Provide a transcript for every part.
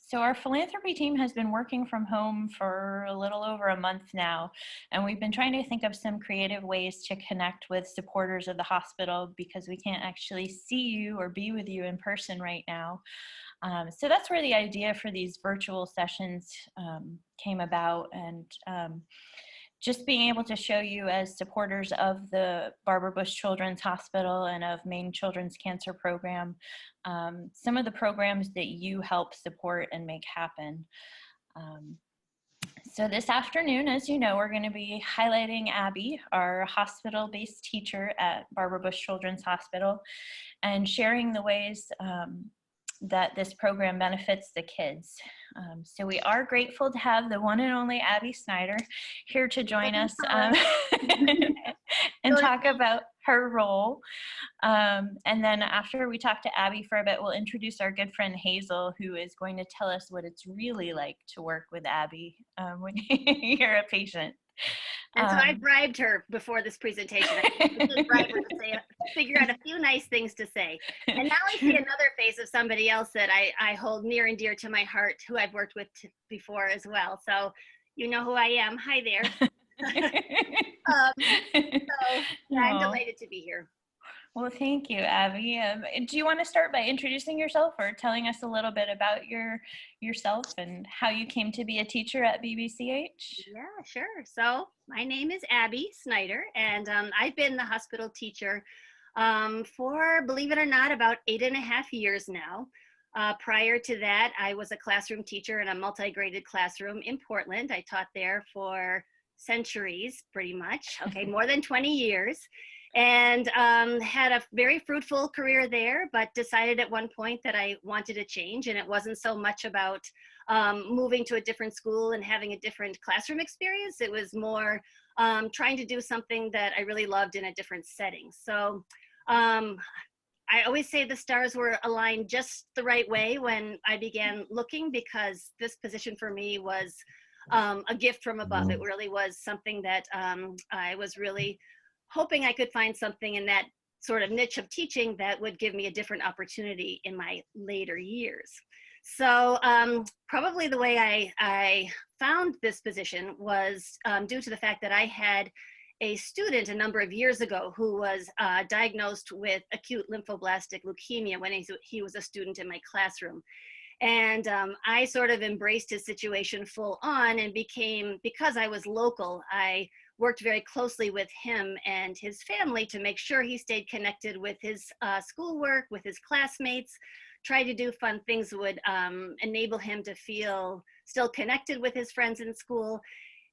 So our philanthropy team has been working from home for a little over a month now, and we've been trying to think of some creative ways to connect with supporters of the hospital because we can't actually see you or be with you in person right now. So that's where the idea for these virtual sessions came about, and just being able to show you as supporters of the Barbara Bush Children's Hospital and of Maine Children's Cancer Program, some of the programs that you help support and make happen. So this afternoon, as you know, we're going to be highlighting Abby, our hospital-based teacher at Barbara Bush Children's Hospital, and sharing the ways that this program benefits the kids. So we are grateful to have the one and only Abby Snyder here to join us and talk about her role. And then after we talk to Abby for a bit, we'll introduce our good friend Hazel, who is going to tell us what it's really like to work with Abby when you're a patient. And so I bribed her before this presentation. I did bribe her to say, figure out a few nice things to say. And now I see another face of somebody else that I hold near and dear to my heart, who I've worked with before as well. So you know who I am. Hi there. I'm delighted to be here. Well, thank you, Abby. Do you want to start by introducing yourself or telling us a little bit about yourself and how you came to be a teacher at BBCH? Yeah, sure. So my name is Abby Snyder, and I've been the hospital teacher for, believe it or not, about 8.5 years now. Prior to that, I was a classroom teacher in a multi-graded classroom in Portland. I taught there for centuries, pretty much, okay, more than 20 years. And had a very fruitful career there, but decided at one point that I wanted to change, and it wasn't so much about moving to a different school and having a different classroom experience. It was more trying to do something that I really loved in a different setting. So I always say the stars were aligned just the right way when I began looking, because this position for me was a gift from above. It really was something that I was really hoping I could find something in that sort of niche of teaching that would give me a different opportunity in my later years. So probably the way I found this position was due to the fact that I had a student a number of years ago who was diagnosed with acute lymphoblastic leukemia when he was a student in my classroom. And I sort of embraced his situation full on and because I was local, I worked very closely with him and his family to make sure he stayed connected with his schoolwork, with his classmates, tried to do fun things that would enable him to feel still connected with his friends in school.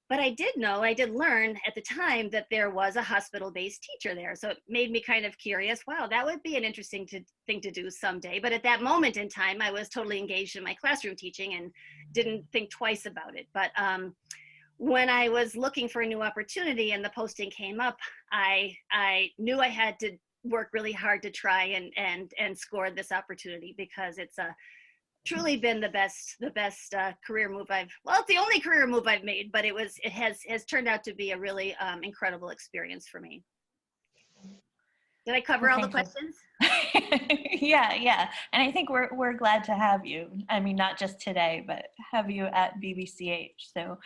But I did learn at the time that there was a hospital-based teacher there. So it made me kind of curious. Wow, that would be an interesting thing to do someday. But at that moment in time, I was totally engaged in my classroom teaching and didn't think twice about it. But when I was looking for a new opportunity and the posting came up, I knew I had to work really hard to try and score this opportunity, because it's truly been the best career move it's the only career move I've made, but it has turned out to be a really incredible experience for me. Did I cover all the questions? Yeah. And I think we're glad to have you. I mean, not just today, but have you at BBCH. So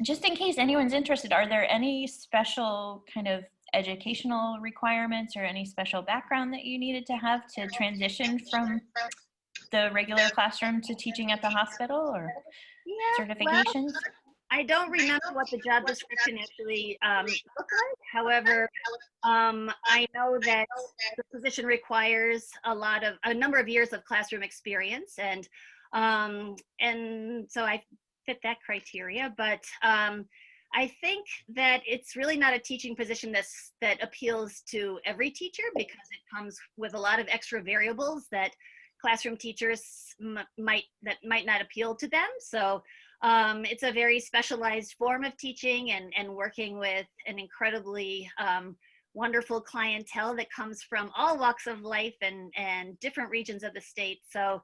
just in case anyone's interested, are there any special kind of educational requirements or any special background that you needed to have to transition from the regular classroom to teaching at the hospital, or certifications? Well, I don't remember what the job description actually looked like. However, I know that the position requires a number of years of classroom experience, and so I fit that criteria. But I think that it's really not a teaching position that appeals to every teacher, because it comes with a lot of extra variables that classroom teachers might not appeal to them. So it's a very specialized form of teaching and working with an incredibly wonderful clientele that comes from all walks of life and different regions of the state. So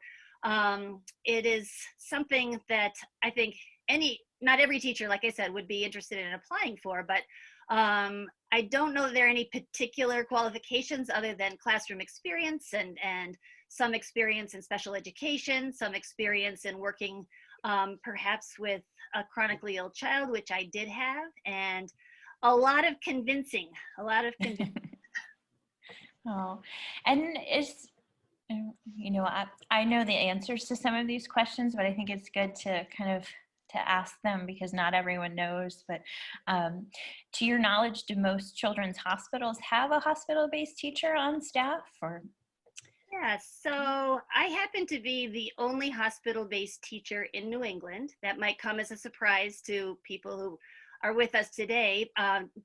it is something that I think not every teacher, like I said, would be interested in applying for, but I don't know that there are any particular qualifications other than classroom experience and some experience in special education, some experience in working perhaps with a chronically ill child, which I did have, and a lot of convincing, a lot of convincing. Oh, and I know the answers to some of these questions, but I think it's good to kind of to ask them because not everyone knows. But to your knowledge, do most children's hospitals have a hospital-based teacher on staff? Or Yeah, so I happen to be the only hospital-based teacher in New England. That might come as a surprise to people who are with us today.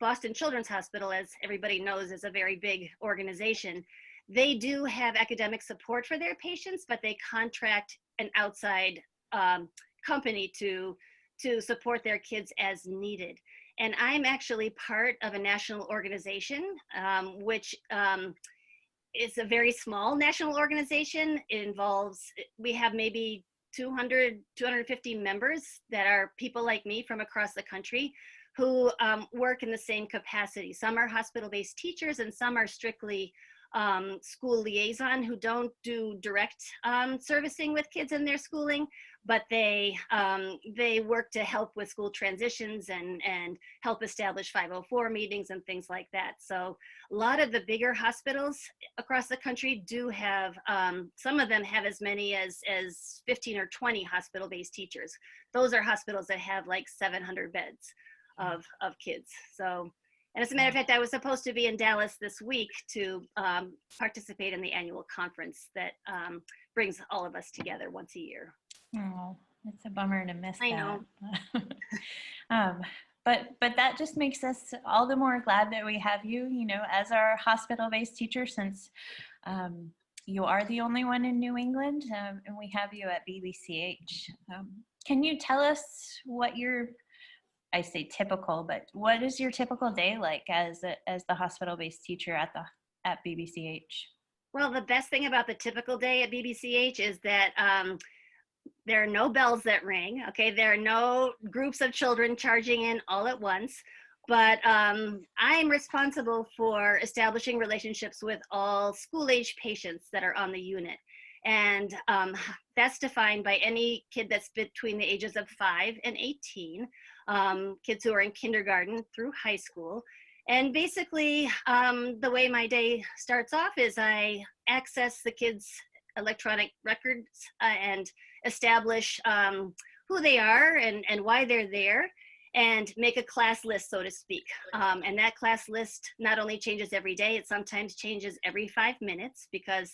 Boston Children's Hospital, as everybody knows, is a very big organization. They do have academic support for their patients, but they contract an outside company to support their kids as needed. And I'm actually part of a national organization, which it's a very small national organization. It involves, we have maybe 200, 250 members that are people like me from across the country who work in the same capacity. Some are hospital-based teachers and some are strictly school liaison who don't do direct servicing with kids in their schooling, but they work to help with school transitions and help establish 504 meetings and things like that. So a lot of the bigger hospitals across the country do have, some of them have as many as 15 or 20 hospital-based teachers. Those are hospitals that have like 700 beds of kids. So, and as a matter of fact, I was supposed to be in Dallas this week to participate in the annual conference that brings all of us together once a year. oh, it's a bummer to miss I that. know. But that just makes us all the more glad that we have you, as our hospital-based teacher, since you are the only one in New England, and we have you at BBCH. Can you tell us what I say typical, but what is your typical day like as the hospital-based teacher at BBCH? Well, the best thing about the typical day at BBCH is that there are no bells that ring. Okay, there are no groups of children charging in all at once, but I'm responsible for establishing relationships with all school-age patients that are on the unit. And that's defined by any kid that's between the ages of 5 and 18, kids who are in kindergarten through high school. And basically, the way my day starts off is I access the kids' electronic records and establish who they are and why they're there, and make a class list, so to speak. And that class list not only changes every day, it sometimes changes every 5 minutes because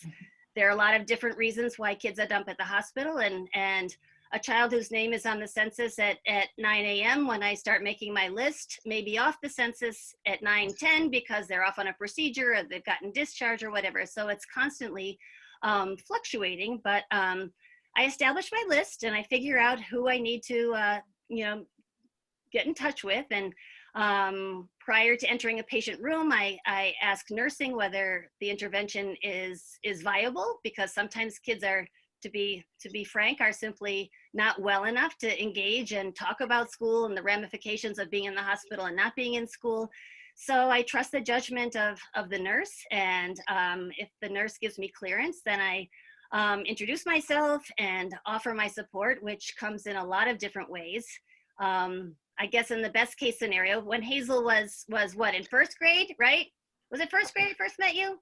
there are a lot of different reasons why kids are dumped at the hospital, and a child whose name is on the census at 9 a.m. when I start making my list may be off the census at 9:10 because they're off on a procedure or they've gotten discharged or whatever. So it's constantly fluctuating, but I establish my list and I figure out who I need to get in touch with. And prior to entering a patient room, I ask nursing whether the intervention is viable, because sometimes kids are, to be frank, are simply not well enough to engage and talk about school and the ramifications of being in the hospital and not being in school. So I trust the judgment of the nurse, and if the nurse gives me clearance, then I introduce myself and offer my support, which comes in a lot of different ways. I guess in the best case scenario, when Hazel was what, in first grade, right? Was it first grade I first met you?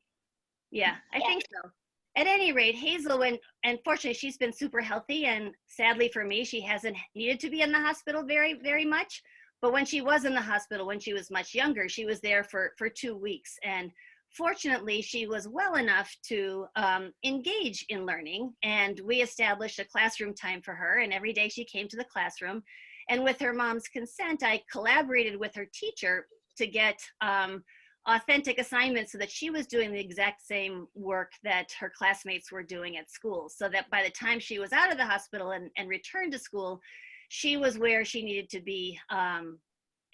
Yeah, I think so. At any rate, Hazel, and fortunately she's been super healthy, and sadly for me, she hasn't needed to be in the hospital very, very much. But when she was in the hospital, when she was much younger, she was there for 2 weeks. And fortunately, she was well enough to engage in learning. And we established a classroom time for her. And every day she came to the classroom. And with her mom's consent, I collaborated with her teacher to get authentic assignments so that she was doing the exact same work that her classmates were doing at school. So that by the time she was out of the hospital and returned to school, she was where she needed to be, and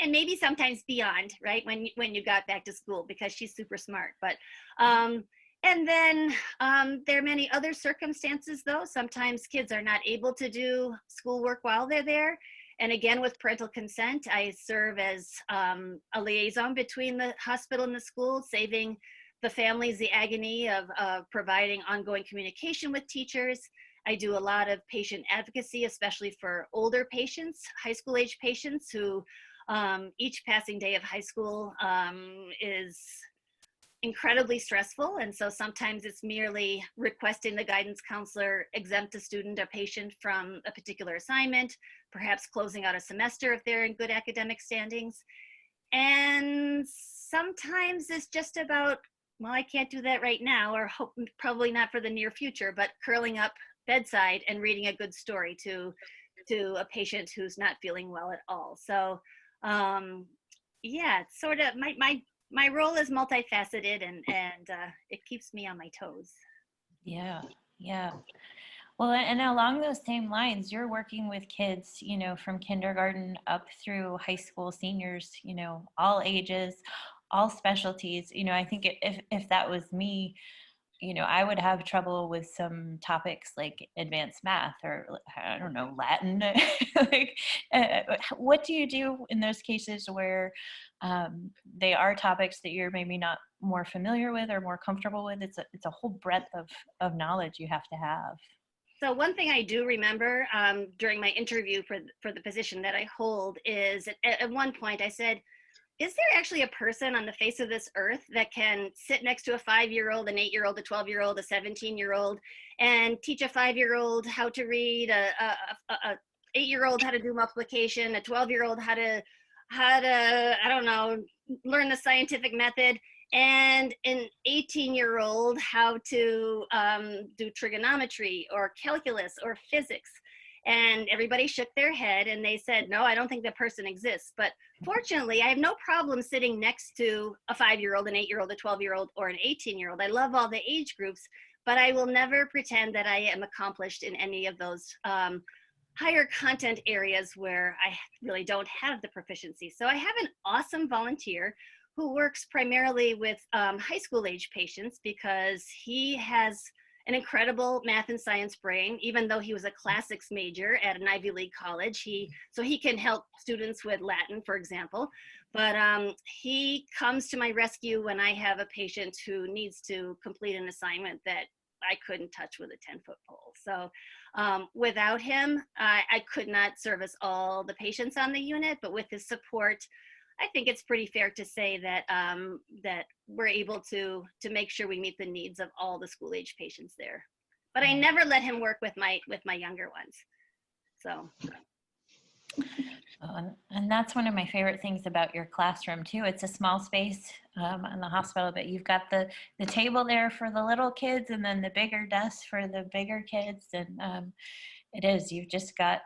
maybe sometimes beyond, right, when you got back to school, because she's super smart. But and then there are many other circumstances, though. Sometimes kids are not able to do schoolwork while they're there. And again, with parental consent, I serve as a liaison between the hospital and the school, saving the families the agony of providing ongoing communication with teachers. I do a lot of patient advocacy, especially for older patients, high school age patients who each passing day of high school is incredibly stressful. And so sometimes it's merely requesting the guidance counselor exempt a student or patient from a particular assignment, perhaps closing out a semester if they're in good academic standings. And sometimes it's just about, well, I can't do that right now, or hope, probably not for the near future, but curling up bedside and reading a good story to a patient who's not feeling well at all. So yeah, it's sort of my role is multifaceted, and it keeps me on my toes. Yeah, yeah. Well, and along those same lines, you're working with kids, you know, from kindergarten up through high school seniors, you know, all ages, all specialties. You know, I think if that was me, you know, I would have trouble with some topics like advanced math or I don't know, Latin. Like, what do you do in those cases where they are topics that you're maybe not more familiar with or more comfortable with? It's a whole breadth of knowledge you have to have. So one thing I do remember during my interview for the position that I hold is at one point I said, is there actually a person on the face of this earth that can sit next to a 5-year-old, an 8-year-old, a 12-year-old, a 17-year-old, and teach a 5-year-old how to read, a 8-year-old how to do multiplication, a 12-year-old how to, I don't know, learn the scientific method, and an 18-year-old how to do trigonometry or calculus or physics? And everybody shook their head and they said, no, I don't think that person exists. But fortunately, I have no problem sitting next to a 5-year-old, an 8-year-old, a 12-year-old, or an 18-year-old. I love all the age groups, but I will never pretend that I am accomplished in any of those higher content areas where I really don't have the proficiency. So I have an awesome volunteer who works primarily with high school age patients because he has an incredible math and science brain, even though he was a classics major at an Ivy League college. So he can help students with Latin, for example. But he comes to my rescue when I have a patient who needs to complete an assignment that I couldn't touch with a 10-foot pole. So without him, I could not service all the patients on the unit, but with his support, I think it's pretty fair to say that that we're able to make sure we meet the needs of all the school age patients there. But I never let him work with my younger ones. So. And that's one of my favorite things about your classroom too. It's a small space in the hospital, but you've got the table there for the little kids and then the bigger desk for the bigger kids. And you've just got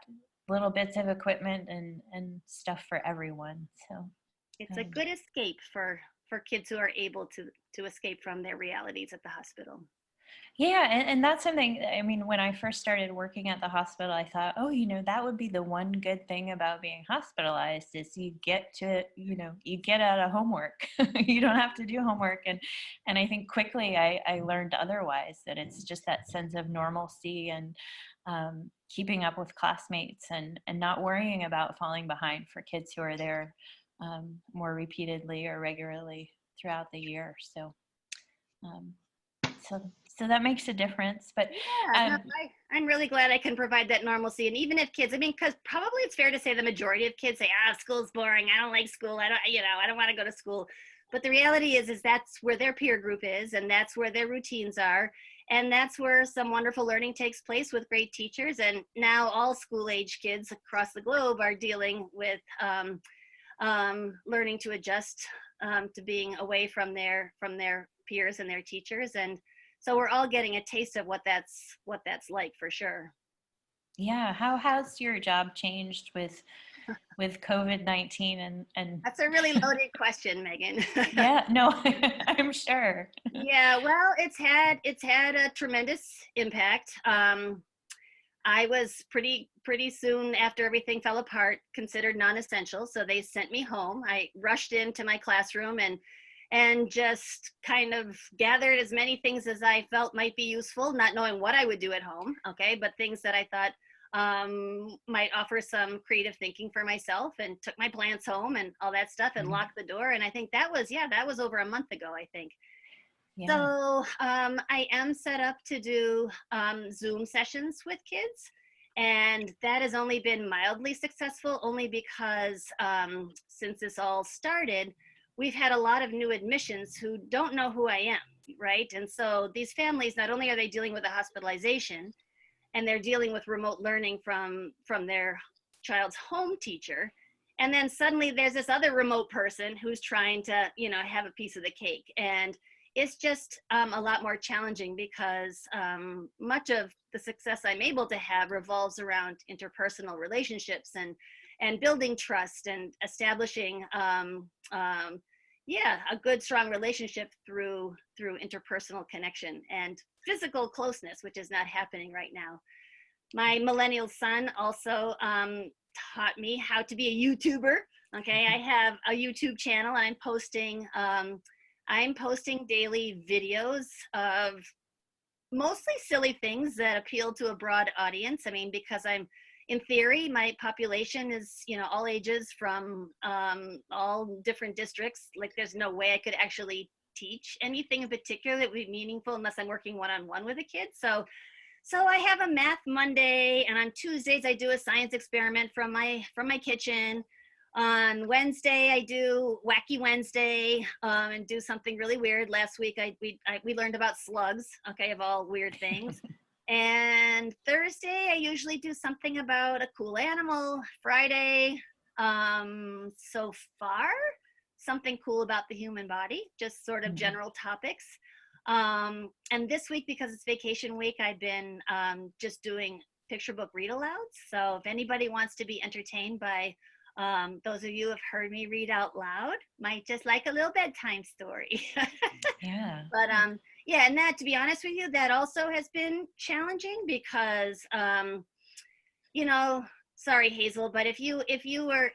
little bits of equipment and stuff for everyone. So it's a good escape for kids who are able to escape from their realities at the hospital. Yeah, and that's something, I mean, when I first started working at the hospital, I thought, oh, you know, that would be the one good thing about being hospitalized is you get to, you know, you get out of homework. You don't have to do homework. And I think quickly I learned otherwise, that it's just that sense of normalcy and keeping up with classmates and not worrying about falling behind for kids who are there more repeatedly or regularly throughout the year. So so that makes a difference. But yeah, no, I'm really glad I can provide that normalcy. And even if kids, I mean, because probably it's fair to say the majority of kids say, school's boring, I don't like school, I don't want to go to school. But the reality is that's where their peer group is, and that's where their routines are, and that's where some wonderful learning takes place with great teachers. And now all school age kids across the globe are dealing with learning to adjust to being away from their peers and their teachers. And so we're all getting a taste of what that's like, for sure. Yeah, how has your job changed with COVID-19 and That's a really loaded question, Megan. Yeah, no, I'm sure. Yeah, well, it's had a tremendous impact. I was pretty soon after everything fell apart considered non-essential, so they sent me home. I rushed into my classroom and just kind of gathered as many things as I felt might be useful, not knowing what I would do at home, okay, but things that I thought might offer some creative thinking for myself, and took my plants home and all that stuff and locked the door. And I think that was over a month ago, I think. Yeah. So I am set up to do Zoom sessions with kids, and that has only been mildly successful, only because since this all started, we've had a lot of new admissions who don't know who I am, right? And so these families, not only are they dealing with a hospitalization, and they're dealing with remote learning from their child's home teacher, and then suddenly there's this other remote person who's trying to, you know, have a piece of the cake. And it's just a lot more challenging because much of the success I'm able to have revolves around interpersonal relationships and building trust and establishing yeah, a good strong relationship through interpersonal connection and physical closeness, which is not happening right now. My millennial son also taught me how to be a YouTuber. Okay, I have a YouTube channel, and I'm posting daily videos of mostly silly things that appeal to a broad audience. I mean, because I'm, in theory, my population is, you know, all ages from all different districts. Like, there's no way I could actually teach anything in particular that would be meaningful unless I'm working one-on-one with a kid. So I have a math Monday, and on Tuesdays I do a science experiment from my kitchen. On Wednesday I do Wacky Wednesday and do something really weird. Last week we learned about slugs, okay, of all weird things. And Thursday I usually do something about a cool animal. Friday, so far, something cool about the human body, just sort of general topics. And this week, because it's vacation week, I've been just doing picture book read alouds. So if anybody wants to be entertained by those of you who have heard me read out loud, might just like a little bedtime story. Yeah. But yeah, and that, to be honest with you, that also has been challenging because you know, sorry Hazel, but if you were,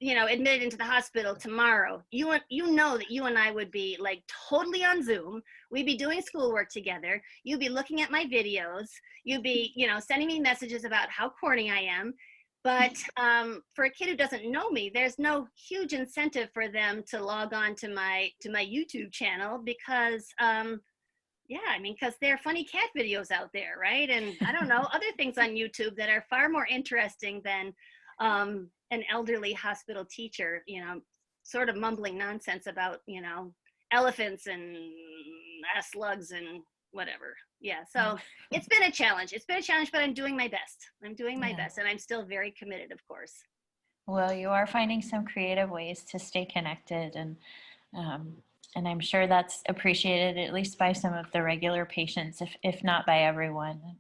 you know, admitted into the hospital tomorrow, you know that you and I would be like totally on Zoom. We'd be doing schoolwork together. You'd be looking at my videos. You'd be, you know, sending me messages about how corny I am. But for a kid who doesn't know me, there's no huge incentive for them to log on to my YouTube channel because yeah, I mean, because there are funny cat videos out there, right? And I don't know, other things on YouTube that are far more interesting than an elderly hospital teacher, you know, sort of mumbling nonsense about, you know, elephants and slugs and whatever. Yeah, so it's been a challenge. It's been a challenge, but I'm doing my best. I'm doing my Yeah. best, and I'm still very committed, of course. Well, you are finding some creative ways to stay connected, um, and I'm sure that's appreciated at least by some of the regular patients, if not by everyone.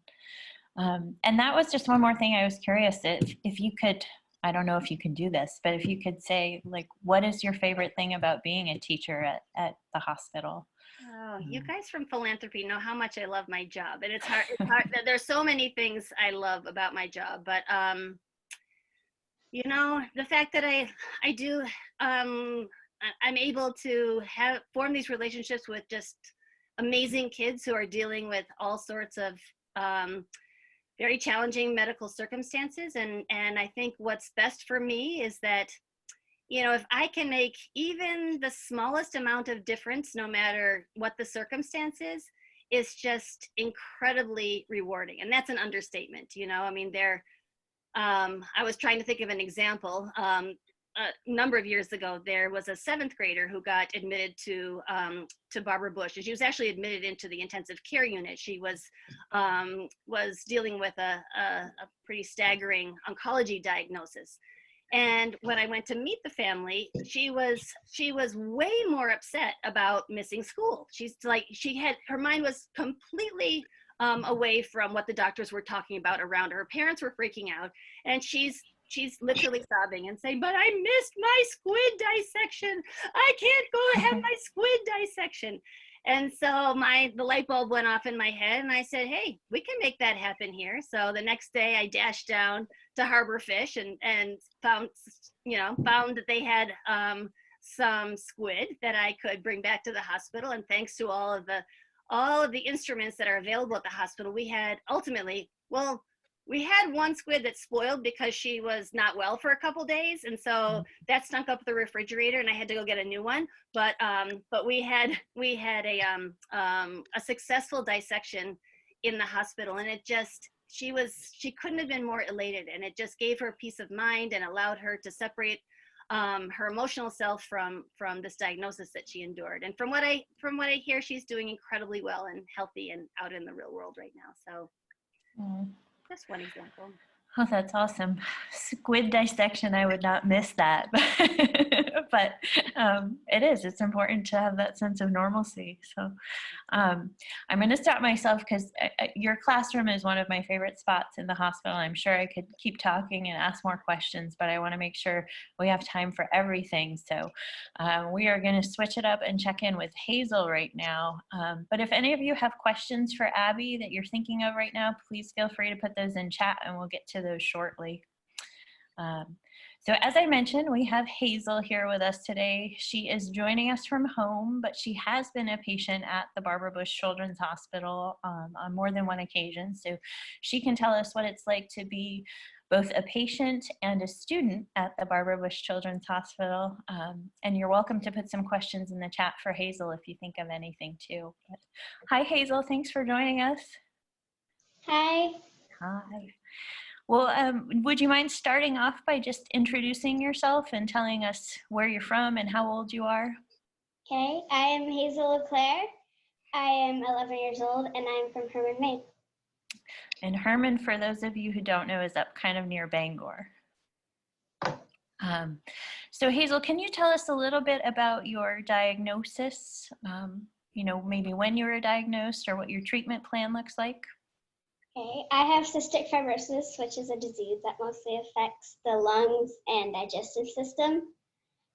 And that was just one more thing I was curious if you could, I don't know if you can do this, but if you could say, like, what is your favorite thing about being a teacher at the hospital? Oh, you guys from philanthropy know how much I love my job, and it's hard. It's hard. There's so many things I love about my job, but you know, the fact that I do I'm able to form these relationships with just amazing kids who are dealing with all sorts of very challenging medical circumstances, and I think what's best for me is that, you know, if I can make even the smallest amount of difference, no matter what the circumstances, is just incredibly rewarding. And that's an understatement, you know. I mean, I was trying to think of an example. A number of years ago, there was a 7th grader who got admitted to Barbara Bush, and she was actually admitted into the intensive care unit. She was dealing with a pretty staggering oncology diagnosis. And when I went to meet the family, she was way more upset about missing school. She's like, her mind was completely away from what the doctors were talking about around her. Her parents were freaking out, and she's literally sobbing and saying, "But I missed my squid dissection. I can't go have my squid dissection." And so the light bulb went off in my head, and I said, "Hey, we can make that happen here." So the next day I dashed down to Harbor Fish and found that they had some squid that I could bring back to the hospital. And thanks to all of the instruments that are available at the hospital, we had ultimately, well, we had one squid that spoiled because she was not well for a couple days, and so that stunk up the refrigerator, and I had to go get a new one. But we had a successful dissection in the hospital, and it just she couldn't have been more elated, and it just gave her peace of mind and allowed her to separate her emotional self from this diagnosis that she endured. And from what I hear, she's doing incredibly well and healthy and out in the real world right now. So that's one example. Oh, that's awesome. Squid dissection, I would not miss that. But it's important to have that sense of normalcy. So I'm going to stop myself because your classroom is one of my favorite spots in the hospital. I'm sure I could keep talking and ask more questions, but I want to make sure we have time for everything. So we are going to switch it up and check in with Hazel right now. But if any of you have questions for Abby that you're thinking of right now, please feel free to put those in chat and we'll get to those shortly. So as I mentioned, we have Hazel here with us today. She is joining us from home, but she has been a patient at the Barbara Bush Children's Hospital on more than one occasion. So she can tell us what it's like to be both a patient and a student at the Barbara Bush Children's Hospital. And you're welcome to put some questions in the chat for Hazel if you think of anything too. But, hi Hazel, thanks for joining us. Hi. Hi. Well, would you mind starting off by just introducing yourself and telling us where you're from and how old you are? Okay, I am Hazel LeClaire. I am 11 years old and I'm from Herman, Maine. And Herman, for those of you who don't know, is up kind of near Bangor. So Hazel, can you tell us a little bit about your diagnosis? Maybe when you were diagnosed or what your treatment plan looks like? Okay, I have cystic fibrosis, which is a disease that mostly affects the lungs and digestive system.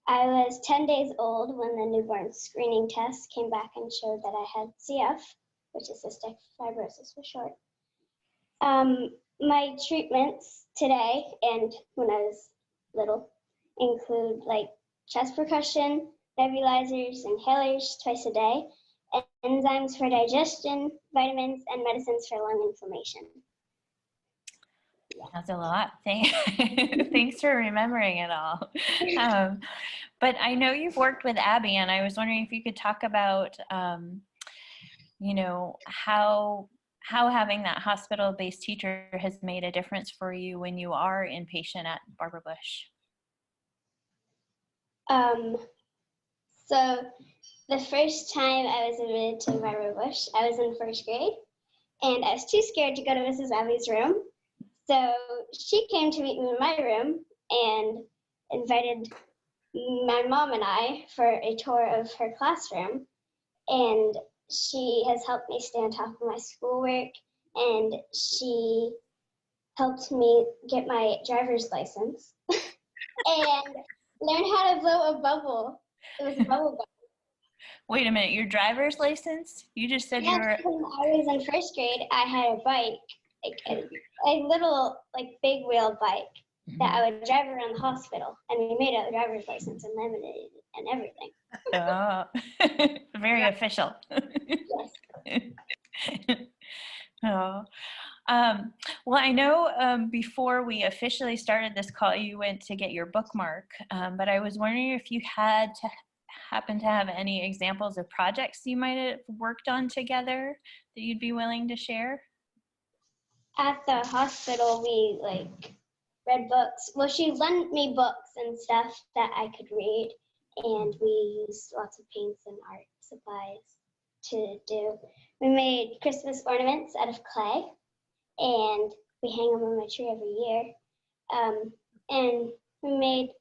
I was 10 days old when the newborn screening test came back and showed that I had CF, which is cystic fibrosis for short. My treatments today and when I was little include like chest percussion, nebulizers, inhalers twice a day, enzymes for digestion, vitamins, and medicines for lung inflammation. That's a lot. Thanks for remembering it all. But I know you've worked with Abby, and I was wondering if you could talk about, how having that hospital-based teacher has made a difference for you when you are inpatient at Barbara Bush. So the first time I was admitted to Barbara Bush, I was in first grade, and I was too scared to go to Mrs. Abby's room. So she came to meet me in my room and invited my mom and I for a tour of her classroom. And she has helped me stay on top of my schoolwork, and she helped me get my driver's license and learn how to blow a bubble. It was a bubble bubble. Wait a minute, your driver's license? You just said you were... When I was in first grade, I had a bike, a little big wheel bike that I would drive around the hospital, and we made a driver's license and laminated it and everything. Oh, very official. Yes. Oh. Well, I know before we officially started this call, you went to get your bookmark, but I was wondering if you happen to have any examples of projects you might have worked on together that you'd be willing to share? At the hospital, we read books. Well, she lent me books and stuff that I could read, and we used lots of paints and art supplies to do. We made Christmas ornaments out of clay, and we hang them on my tree every year. And we made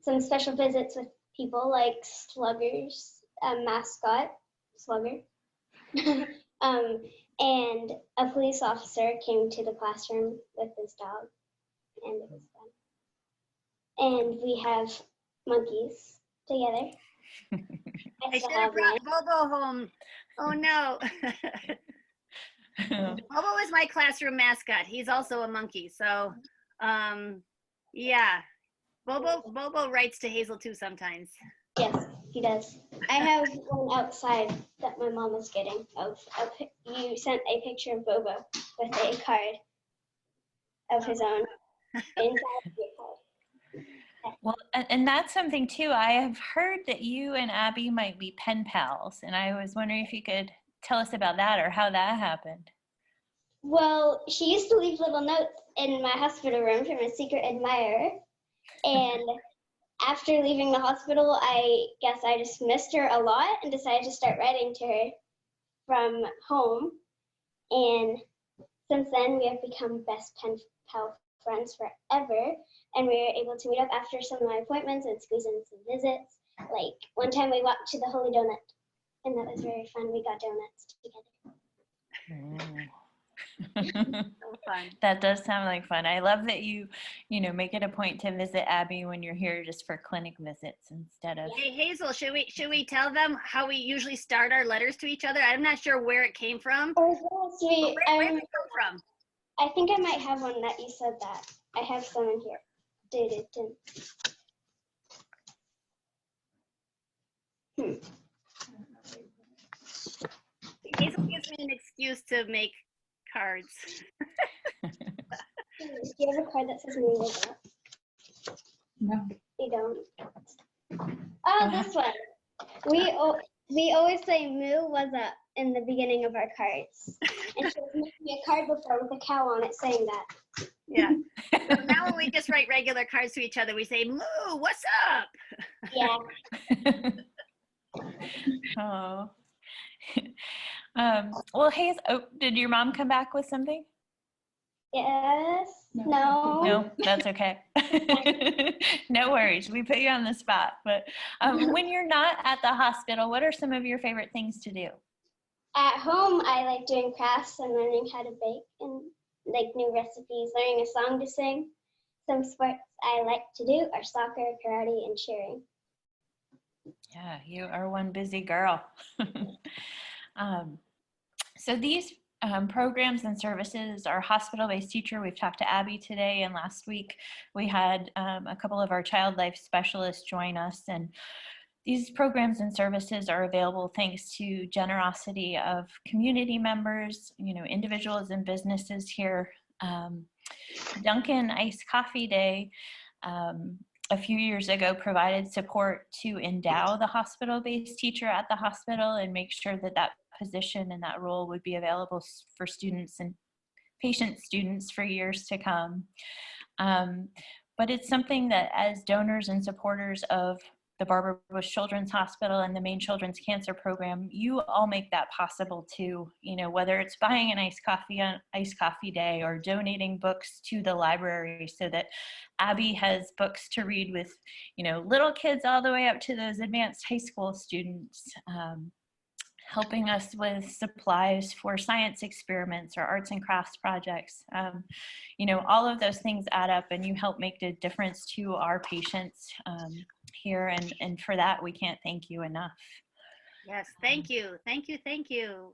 some special visits with people like Slugger's mascot, Slugger. And a police officer came to the classroom with his dog, and it was fun. And we have monkeys together. I should have brought Bobo home. Oh no. Bobo is my classroom mascot. He's also a monkey. So yeah. Bobo writes to Hazel too sometimes. Yes, he does. I have one outside that my mom is getting you sent a picture of Bobo with a card. of his own inside the card. Well, and that's something too. I have heard that you and Abby might be pen pals, and I was wondering if you could tell us about that or how that happened. Well, she used to leave little notes in my hospital room from a secret admirer. And after leaving the hospital, I guess I just missed her a lot and decided to start writing to her from home. And since then, we have become best pen pal friends forever. And we were able to meet up after some of my appointments and squeeze in some visits. Like one time we walked to the Holy Donut, and that was very fun. We got donuts together. So fun. That does sound like fun. I love that you make it a point to visit Abby when you're here just for clinic visits instead of. Hey Hazel, should we tell them how we usually start our letters to each other? I'm not sure where it came from. Oh, yes, Where did it come from? I think I might have one that you said that. I have some in here. Dated. Hazel gives me an excuse to make cards. Do you have a card that says "Moo" with that? No. You don't. Oh, this one. We always say "Moo" was up in the beginning of our cards, and she was making me a card before with a cow on it saying that. Yeah. So now when we just write regular cards to each other, we say, "Moo, what's up?" Yeah. Oh. Well, did your mom come back with something? Yes. No. No, that's okay. No worries. We put you on the spot. But when you're not at the hospital, what are some of your favorite things to do? At home, I like doing crafts and learning how to bake and like new recipes, learning a song to sing. Some sports I like to do are soccer, karate, and cheering. Yeah, you are one busy girl. So these programs and services are hospital-based teacher. We've talked to Abby today, and last week we had a couple of our child life specialists join us, and these programs and services are available thanks to generosity of community members, individuals and businesses here. Dunkin' Iced Coffee Day a few years ago provided support to endow the hospital-based teacher at the hospital and make sure that that position and that role would be available for students and patient students for years to come. But it's something that as donors and supporters of the Barbara Bush Children's Hospital and the Maine Children's Cancer Program, you all make that possible too. Whether it's buying an iced coffee on Iced Coffee Day or donating books to the library so that Abby has books to read with, little kids all the way up to those advanced high school students. Helping us with supplies for science experiments or arts and crafts projects. All of those things add up and you help make a difference to our patients here. And for that, we can't thank you enough. Yes, thank you. Thank you. Thank you.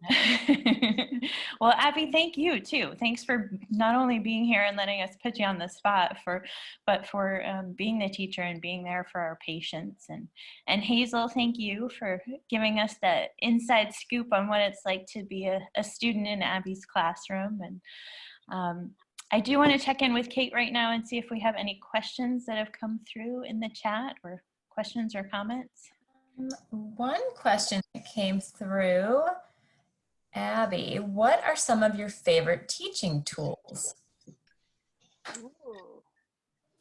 Well, Abby, thank you too. Thanks for not only being here and letting us put you on the spot, but for being the teacher and being there for our patients. And Hazel, thank you for giving us that inside scoop on what it's like to be a student in Abby's classroom. And I do want to check in with Kate right now and see if we have any questions that have come through in the chat or questions or comments. One question that came through, Abby, what are some of your favorite teaching tools? Ooh.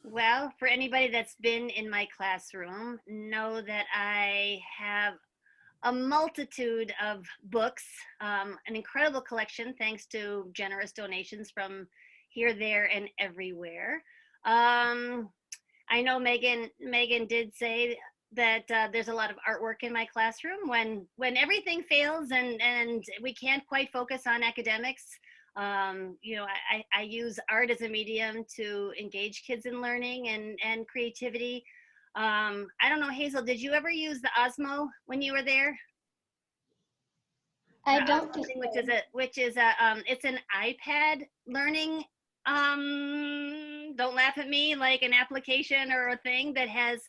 Well, for anybody that's been in my classroom, know that I have a multitude of books, an incredible collection thanks to generous donations from here, there, and everywhere. I know Megan did say that there's a lot of artwork in my classroom when everything fails and we can't quite focus on academics. I use art as a medium to engage kids in learning and creativity. I don't know, Hazel, did you ever use the Osmo when you were there? I don't think It's an iPad learning, don't laugh at me, like an application or a thing that has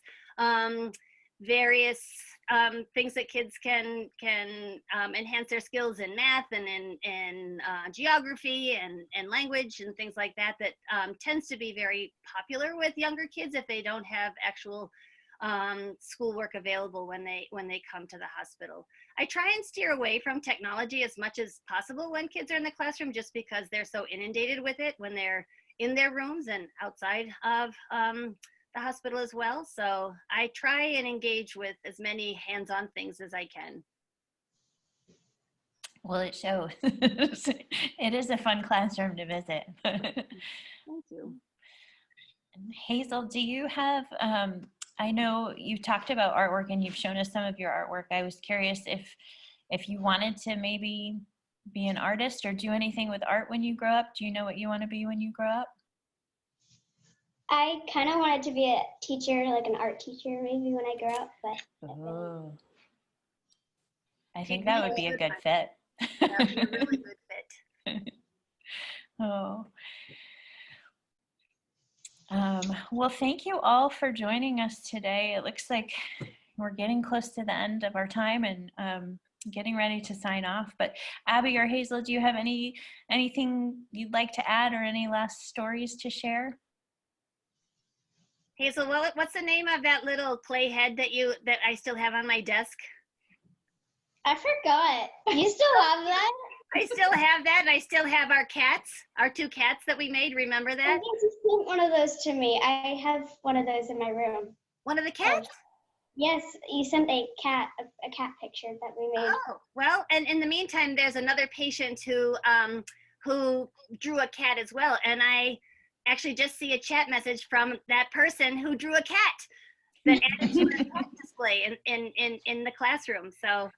various things that kids can enhance their skills in math and in geography and language and things like that, that tends to be very popular with younger kids if they don't have actual schoolwork available when they come to the hospital. I try and steer away from technology as much as possible when kids are in the classroom, just because they're so inundated with it when they're in their rooms and outside of the hospital as well. So I try and engage with as many hands-on things as I can. Well, it shows. It is a fun classroom to visit. Thank you. Hazel, do you have, I know you talked about artwork and you've shown us some of your artwork. I was curious if you wanted to maybe be an artist or do anything with art when you grow up. Do you know what you want to be when you grow up? I kind of wanted to be a teacher, like an art teacher maybe when I grow up, but Oh. I think that would be a good fit. That would be a really good fit. Oh. Well, thank you all for joining us today. It looks like we're getting close to the end of our time and getting ready to sign off. But Abby or Hazel, do you have anything you'd like to add or any last stories to share? Hazel, what's the name of that little clay head that I still have on my desk? I forgot. You still have that? I still have that, and I still have our cats, our 2 cats that we made. Remember I that? think you sent one of those to me. I have one of those in my room. One of the cats? Yes, you sent a cat picture that we made. Oh, well, and in the meantime, there's another patient who drew a cat as well, and I actually just see a chat message from that person who drew a cat that added to a cat display in the classroom. So,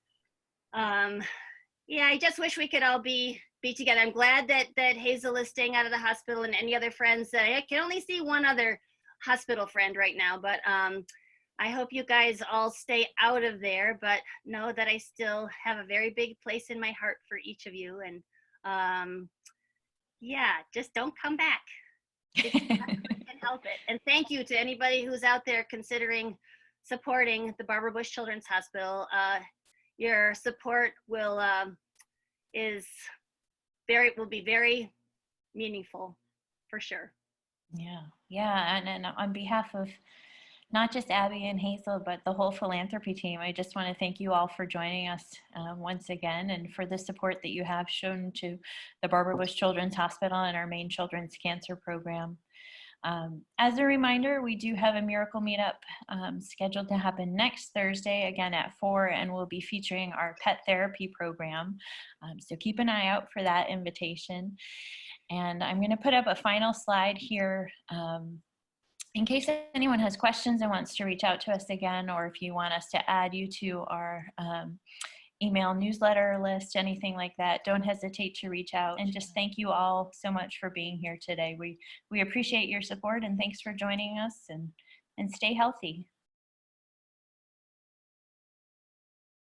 yeah, I just wish we could all be together. I'm glad that Hazel is staying out of the hospital, and any other friends. I can only see one other hospital friend right now, but I hope you guys all stay out of there, but know that I still have a very big place in my heart for each of you. And yeah, just don't come back. If you can help it. And thank you to anybody who's out there considering supporting the Barbara Bush Children's Hospital. Your support will be very meaningful for sure. Yeah, and on behalf of not just Abby and Hazel, but the whole philanthropy team, I just want to thank you all for joining us once again and for the support that you have shown to the Barbara Bush Children's Hospital and our main children's cancer program. As a reminder, we do have a miracle meetup scheduled to happen next Thursday, again at 4, and we'll be featuring our pet therapy program. So keep an eye out for that invitation. And I'm going to put up a final slide here in case anyone has questions and wants to reach out to us again, or if you want us to add you to our email newsletter list, anything like that, don't hesitate to reach out. And just thank you all so much for being here today. We appreciate your support, and thanks for joining us, and stay healthy.